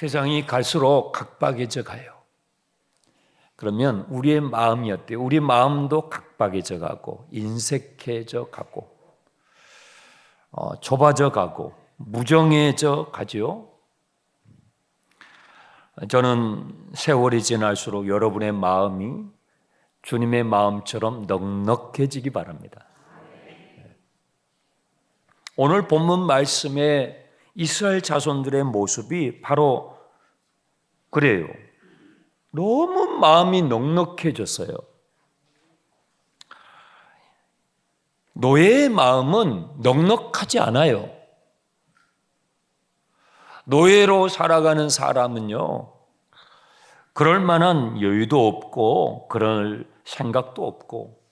세상이 갈수록 각박해져 가요. 그러면 우리의 마음이 어때요? 우리 마음도 각박해져 가고 인색해져 가고 좁아져 가고 무정해져 가죠. 저는 세월이 지날수록 여러분의 마음이 주님의 마음처럼 넉넉해지기 바랍니다. 오늘 본문 말씀에 이스라엘 자손들의 모습이 바로 그래요. 너무 마음이 넉넉해졌어요. 노예의 마음은 넉넉하지 않아요. 노예로 살아가는 사람은요, 그럴 만한 여유도 없고 그럴 생각도 없고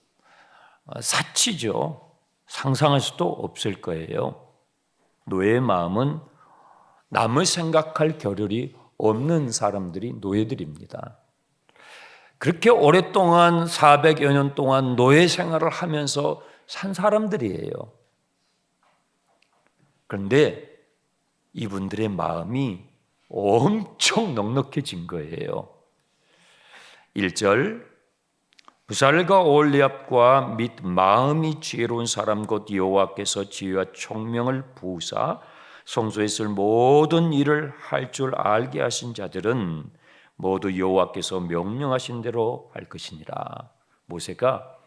사치죠. 상상할 수도 없을 거예요. 노예의 마음은 남을 생각할 겨를이 없는 사람들이 노예들입니다. 그렇게 오랫동안 400여 년 동안 노예 생활을 하면서 산 사람들이에요. 그런데 이분들의 마음이 엄청 넉넉해진 거예요. 1절 부살과 올리압과 및 마음이 지혜로운 사람 곧 여호와께서 지혜와 총명을 부으사 성소에 쓸 모든 일을 할 줄 알게 하신 자들은 모두 여호와께서 명령하신 대로 할 것이니라. 모세가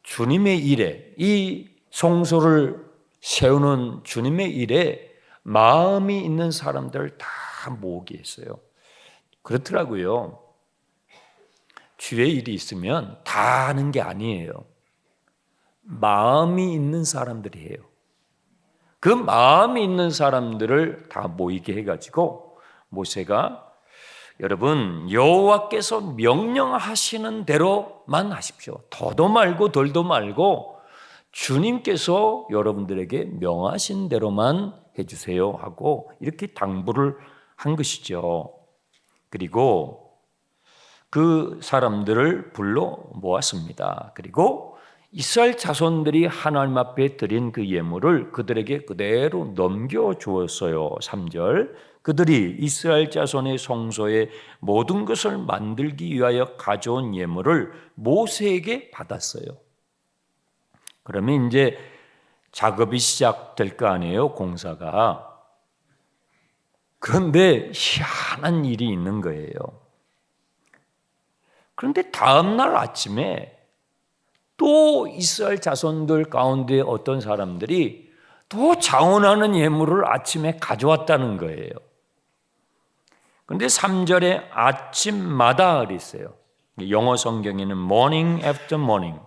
주님의 일에, 이 성소를 세우는 주님의 일에 마음이 있는 사람들을 다 모으게 했어요. 그렇더라고요. 주의 일이 있으면 다 하는 게 아니에요. 마음이 있는 사람들이에요. 그 마음이 있는 사람들을 다 모이게 해가지고 모세가 여러분 여호와께서 명령하시는 대로만 하십시오. 더도 말고 덜도 말고 주님께서 여러분들에게 명하신 대로만 해주세요 하고 이렇게 당부를 한 것이죠. 그리고 그 사람들을 불러 모았습니다. 그리고 이스라엘 자손들이 하나님 앞에 드린 그 예물을 그들에게 그대로 넘겨주었어요. 3절 그들이 이스라엘 자손의 성소에 모든 것을 만들기 위하여 가져온 예물을 모세에게 받았어요. 그러면 이제 작업이 시작될 거 아니에요, 공사가. 그런데 희한한 일이 있는 거예요. 그런데 다음 날 아침에 또 이스라엘 자손들 가운데 어떤 사람들이 또 자원하는 예물을 아침에 가져왔다는 거예요. 그런데 3절에 아침마다 그랬어요. 영어 성경에는 morning after morning.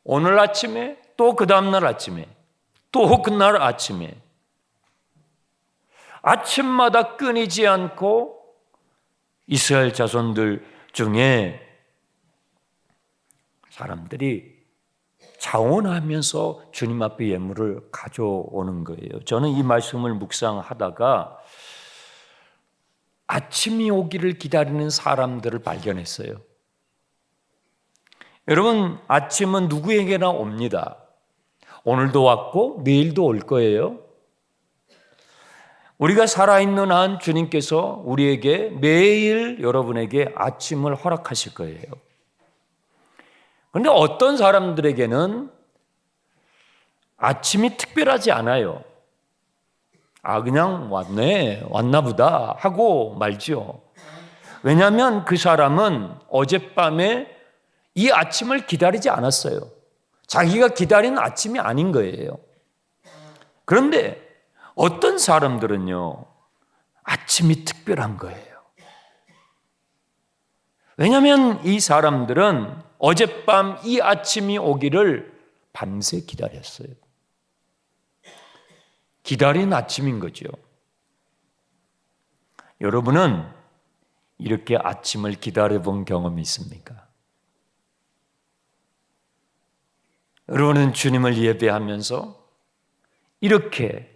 오늘 아침에 또 그 다음날 아침에 또 그날 아침에 아침마다 끊이지 않고 이스라엘 자손들 중에 사람들이 자원하면서 주님 앞에 예물을 가져오는 거예요. 저는 이 말씀을 묵상하다가 아침이 오기를 기다리는 사람들을 발견했어요. 여러분, 아침은 누구에게나 옵니다. 오늘도 왔고 내일도 올 거예요. 우리가 살아있는 한 주님께서 우리에게 매일 여러분에게 아침을 허락하실 거예요. 그런데 어떤 사람들에게는 아침이 특별하지 않아요. 그냥 왔나 보다 하고 말죠. 왜냐하면 그 사람은 어젯밤에 이 아침을 기다리지 않았어요. 자기가 기다린 아침이 아닌 거예요. 그런데 어떤 사람들은요, 아침이 특별한 거예요. 왜냐하면 이 사람들은 어젯밤 이 아침이 오기를 밤새 기다렸어요. 기다린 아침인 거죠. 여러분은 이렇게 아침을 기다려본 경험이 있습니까? 여러분은 주님을 예배하면서 이렇게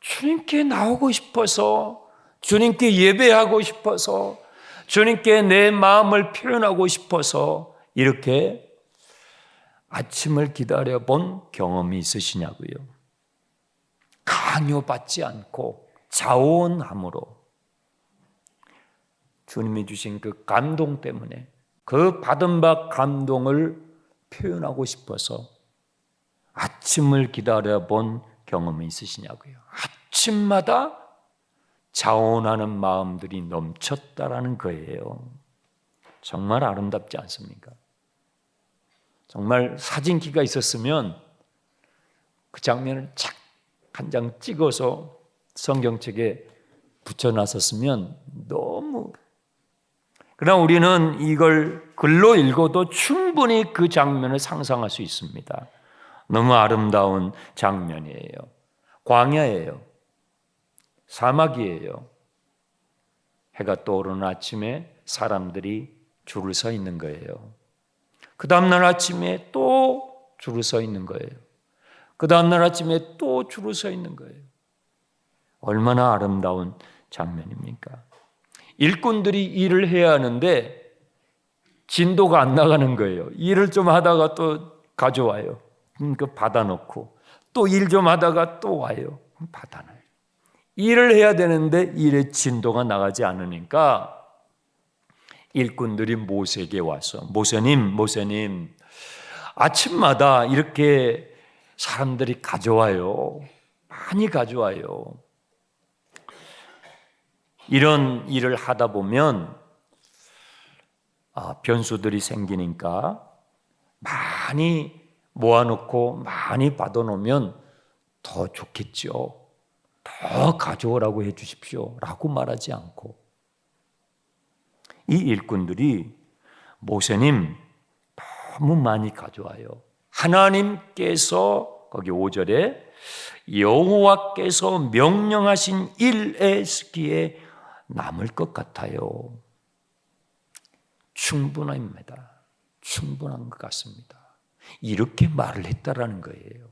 주님께 나오고 싶어서, 주님께 예배하고 싶어서, 주님께 내 마음을 표현하고 싶어서 이렇게 아침을 기다려본 경험이 있으시냐고요. 강요받지 않고 자원함으로 주님이 주신 그 감동 때문에 그 받은 바 감동을 표현하고 싶어서 아침을 기다려본 경험이 있으시냐고요. 아침마다 자원하는 마음들이 넘쳤다라는 거예요. 정말 아름답지 않습니까? 정말 사진기가 있었으면 그 장면을 착 한 장 찍어서 성경책에 붙여놨었으면 너무, 그러나 우리는 이걸 글로 읽어도 충분히 그 장면을 상상할 수 있습니다. 너무 아름다운 장면이에요. 광야예요. 사막이에요. 해가 떠오르는 아침에 사람들이 줄을 서 있는 거예요. 그 다음날 아침에 또 줄을 서 있는 거예요. 그 다음날 아침에 또 줄을 서 있는 거예요. 얼마나 아름다운 장면입니까? 일꾼들이 일을 해야 하는데 진도가 안 나가는 거예요. 일을 좀 하다가 또 가져와요. 그 받아놓고 또 일 좀 하다가 또 와요. 받아놔요. 일을 해야 되는데 일의 진도가 나가지 않으니까 일꾼들이 모세에게 와서 모세님 아침마다 이렇게 사람들이 가져와요. 많이 가져와요. 이런 일을 하다 보면 변수들이 생기니까 많이 모아놓고 많이 받아놓으면 더 좋겠죠. 더 가져오라고 해 주십시오 라고 말하지 않고 이 일꾼들이 모세님 너무 많이 가져와요. 하나님께서 거기 5절에 여호와께서 명령하신 일에 쓰기에 남을 것 같아요. 충분합니다. 충분한 것 같습니다. 이렇게 말을 했다라는 거예요.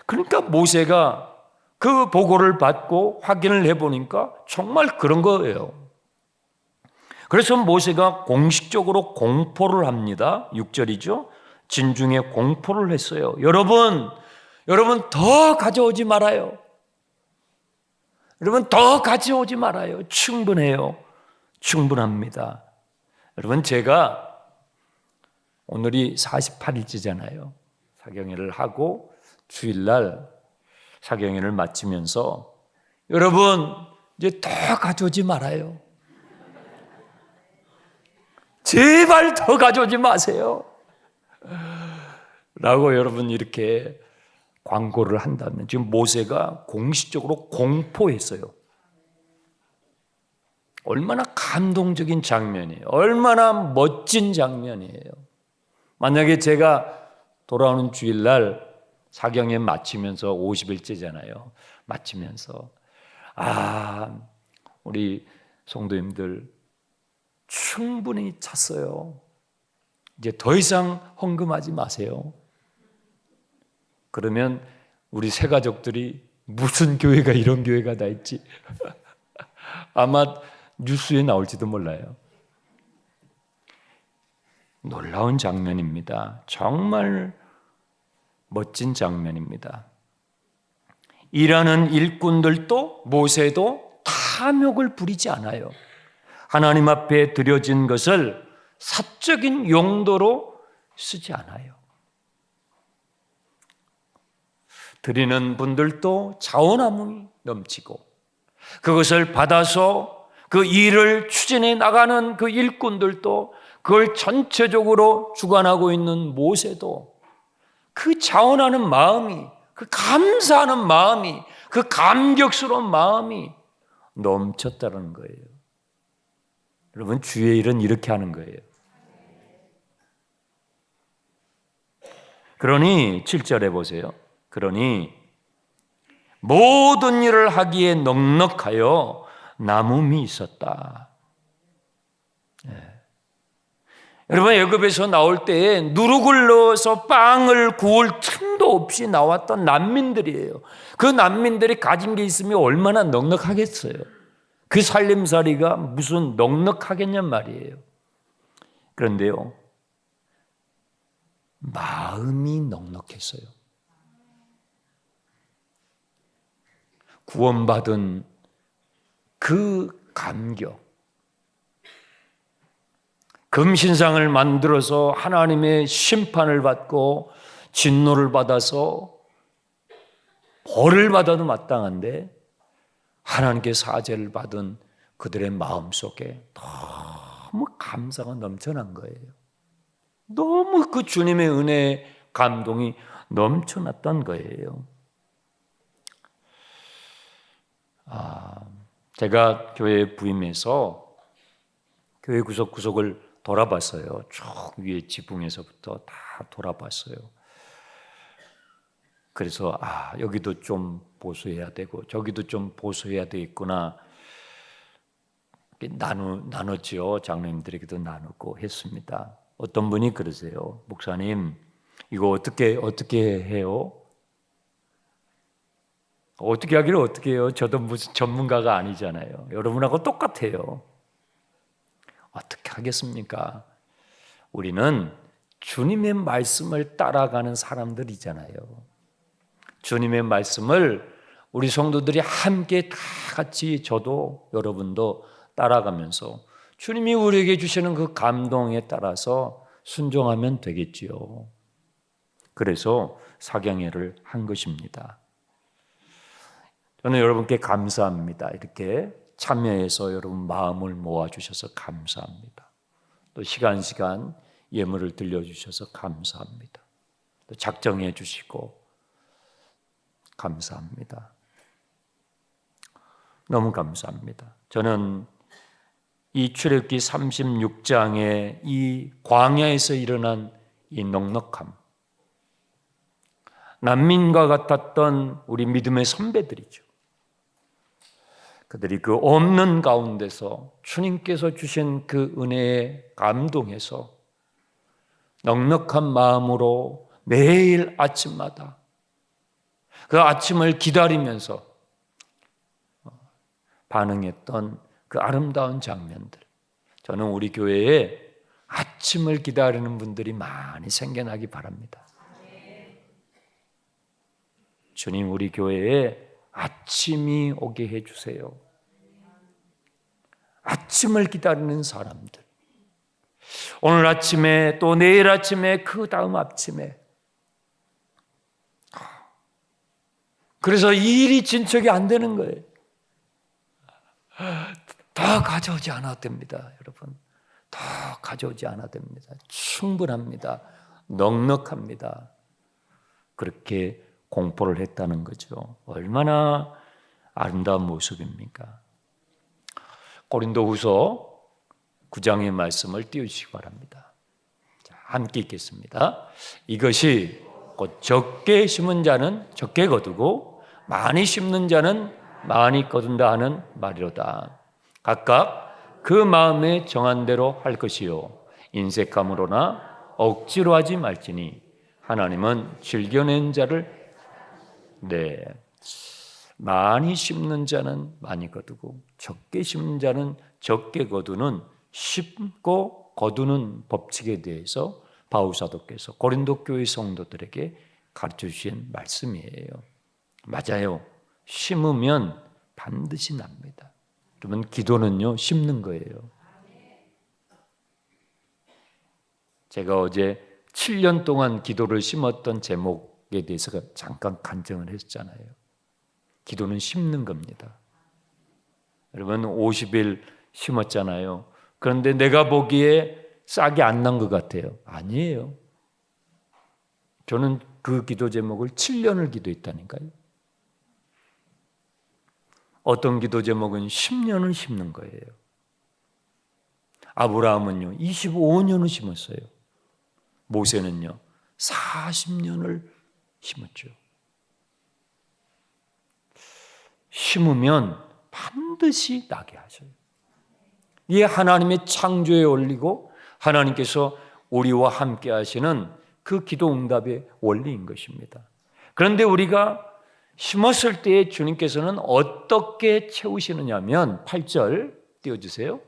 그러니까 모세가 그 보고를 받고 확인을 해보니까 정말 그런 거예요. 그래서 모세가 공식적으로 공포를 합니다. 6절이죠. 진중에 공포를 했어요. 여러분 더 가져오지 말아요. 여러분 더 가져오지 말아요. 충분해요. 충분합니다. 여러분 제가 오늘이 48일째잖아요. 사경회를 하고 주일날 사경회를 마치면서 여러분 이제 더 가져오지 말아요. 제발 더 가져오지 마세요. 라고 여러분 이렇게 광고를 한다면 지금 모세가 공식적으로 공포했어요. 얼마나 감동적인 장면이에요. 얼마나 멋진 장면이에요. 만약에 제가 돌아오는 주일날 사경회 마치면서 50일째잖아요. 마치면서 우리 성도님들 충분히 찼어요. 이제 더 이상 헌금하지 마세요. 그러면 우리 새 가족들이 무슨 교회가 이런 교회가 다 있지? 아마 뉴스에 나올지도 몰라요. 놀라운 장면입니다. 정말 멋진 장면입니다. 일하는 일꾼들도 모세도 탐욕을 부리지 않아요. 하나님 앞에 드려진 것을 사적인 용도로 쓰지 않아요. 드리는 분들도 자원함이 넘치고 그것을 받아서 그 일을 추진해 나가는 그 일꾼들도 그걸 전체적으로 주관하고 있는 모세도 그 자원하는 마음이, 그 감사하는 마음이, 그 감격스러운 마음이 넘쳤다는 거예요. 여러분 주의 일은 이렇게 하는 거예요. 그러니 7절에 보세요. 그러니 모든 일을 하기에 넉넉하여 남음이 있었다. 여러분 애굽에서 나올 때 누룩을 넣어서 빵을 구울 틈도 없이 나왔던 난민들이에요. 그 난민들이 가진 게 있으면 얼마나 넉넉하겠어요. 그 살림살이가 무슨 넉넉하겠냔 말이에요. 그런데요 마음이 넉넉했어요. 구원받은 그 감격, 금신상을 만들어서 하나님의 심판을 받고 진노를 받아서 벌을 받아도 마땅한데 하나님께 사죄를 받은 그들의 마음속에 너무 감사가 넘쳐난 거예요. 너무 그 주님의 은혜의 감동이 넘쳐났던 거예요. 제가 교회에 부임해서 교회 구석구석을 돌아봤어요. 쭉 위에 지붕에서부터 다 돌아봤어요. 그래서 여기도 좀 보수해야 되고 저기도 좀 보수해야 되겠구나. 나눴지요. 장로님들에게도 나누고 했습니다. 어떤 분이 그러세요. 목사님, 이거 어떻게 해요? 어떻게 하기를 어떻게 해요? 저도 무슨 전문가가 아니잖아요. 여러분하고 똑같아요. 어떻게 하겠습니까? 우리는 주님의 말씀을 따라가는 사람들이잖아요. 주님의 말씀을 우리 성도들이 함께 다 같이 저도 여러분도 따라가면서 주님이 우리에게 주시는 그 감동에 따라서 순종하면 되겠지요. 그래서 사경회를 한 것입니다. 저는 여러분께 감사합니다. 이렇게 참여해서 여러분 마음을 모아주셔서 감사합니다. 또 시간 예물을 들려주셔서 감사합니다. 또 작정해 주시고 감사합니다. 너무 감사합니다. 저는 이 출애굽기 36장의 이 광야에서 일어난 이 넉넉함, 난민과 같았던 우리 믿음의 선배들이죠. 그들이 그 없는 가운데서 주님께서 주신 그 은혜에 감동해서 넉넉한 마음으로 매일 아침마다 그 아침을 기다리면서 반응했던 그 아름다운 장면들. 저는 우리 교회에 아침을 기다리는 분들이 많이 생겨나기 바랍니다. 주님, 우리 교회에 아침이 오게 해주세요. 아침을 기다리는 사람들. 오늘 아침에 또 내일 아침에 그 다음 아침에. 그래서 이 일이 진척이 안 되는 거예요. 더 가져오지 않아도 됩니다, 여러분. 더 가져오지 않아도 됩니다. 충분합니다. 넉넉합니다. 그렇게 공포를 했다는 거죠. 얼마나 아름다운 모습입니까? 고린도후서 9장의 말씀을 띄우시기 바랍니다. 자, 함께 읽겠습니다. 이것이 곧 적게 심은 자는 적게 거두고 많이 심는 자는 많이 거둔다 하는 말이로다. 각각 그 마음에 정한 대로 할 것이요 인색함으로나 억지로 하지 말지니 하나님은 즐겨낸 자를 많이 심는 자는 많이 거두고 적게 심는 자는 적게 거두는 심고 거두는 법칙에 대해서 바울사도께서 고린도 교회 성도들에게 가르쳐 주신 말씀이에요. 맞아요. 심으면 반드시 납니다. 그러면 기도는요, 심는 거예요. 제가 어제 7년 동안 기도를 심었던 제목에 대해서 잠깐 간증을 했잖아요. 기도는 심는 겁니다. 여러분 50일 심었잖아요. 그런데 내가 보기에 싹이 안 난 것 같아요. 아니에요. 저는 그 기도 제목을 7년을 기도했다니까요. 어떤 기도 제목은 10년을 심는 거예요. 아브라함은요 25년을 심었어요. 모세는요 40년을 심었죠. 심으면 반드시 나게 하셔요. 이게 하나님의 창조에 올리고 하나님께서 우리와 함께 하시는 그 기도 응답의 원리인 것입니다. 그런데 우리가 심었을 때 주님께서는 어떻게 채우시느냐면 8절 띄워주세요.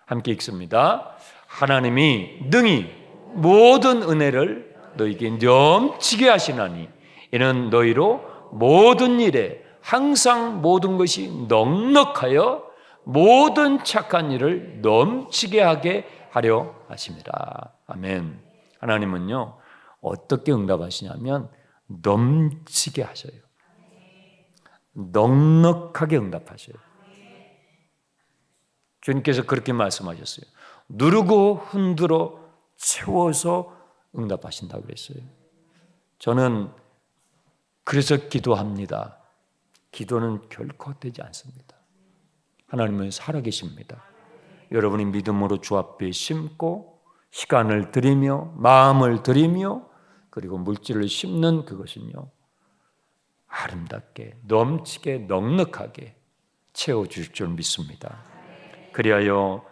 함께 읽습니다. 하나님이 능히 모든 은혜를 너희에게 넘치게 하시나니 이는 너희로 모든 일에 항상 모든 것이 넉넉하여 모든 착한 일을 넘치게 하게 하려 하십니다. 아멘. 하나님은요, 어떻게 응답하시냐면 넘치게 하셔요. 넉넉하게 응답하셔요. 주님께서 그렇게 말씀하셨어요. 누르고 흔들어 채워서 응답하신다고 그랬어요. 저는 그래서 기도합니다. 기도는 결코 되지 않습니다. 하나님은 살아계십니다. 여러분이 믿음으로 주 앞에 심고 시간을 들이며 마음을 들이며 그리고 물질을 심는 그것은요, 아름답게 넘치게 넉넉하게 채워주실 줄 믿습니다. 그리하여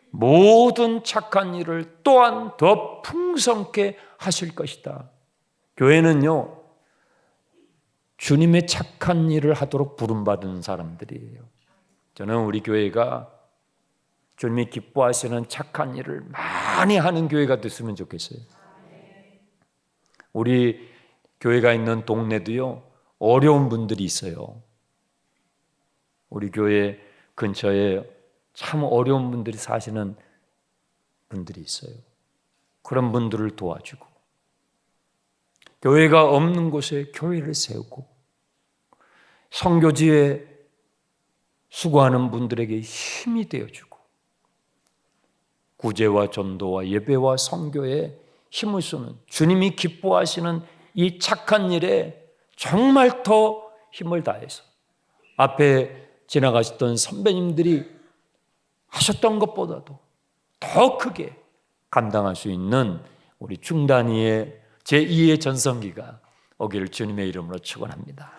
모든 착한 일을 또한 더 풍성케 하실 것이다. 교회는요, 주님의 착한 일을 하도록 부름받은 사람들이에요. 저는 우리 교회가 주님이 기뻐하시는 착한 일을 많이 하는 교회가 됐으면 좋겠어요. 우리 교회가 있는 동네도요, 어려운 분들이 있어요. 우리 교회 근처에 참 어려운 분들이 사시는 분들이 있어요. 그런 분들을 도와주고, 교회가 없는 곳에 교회를 세우고, 선교지에 수고하는 분들에게 힘이 되어주고, 구제와 전도와 예배와 선교에 힘을 쏘는 주님이 기뻐하시는 이 착한 일에 정말 더 힘을 다해서 앞에 지나가셨던 선배님들이 하셨던 것보다도 더 크게 감당할 수 있는 우리 중단위의 제2의 전성기가 오기를 주님의 이름으로 축원합니다.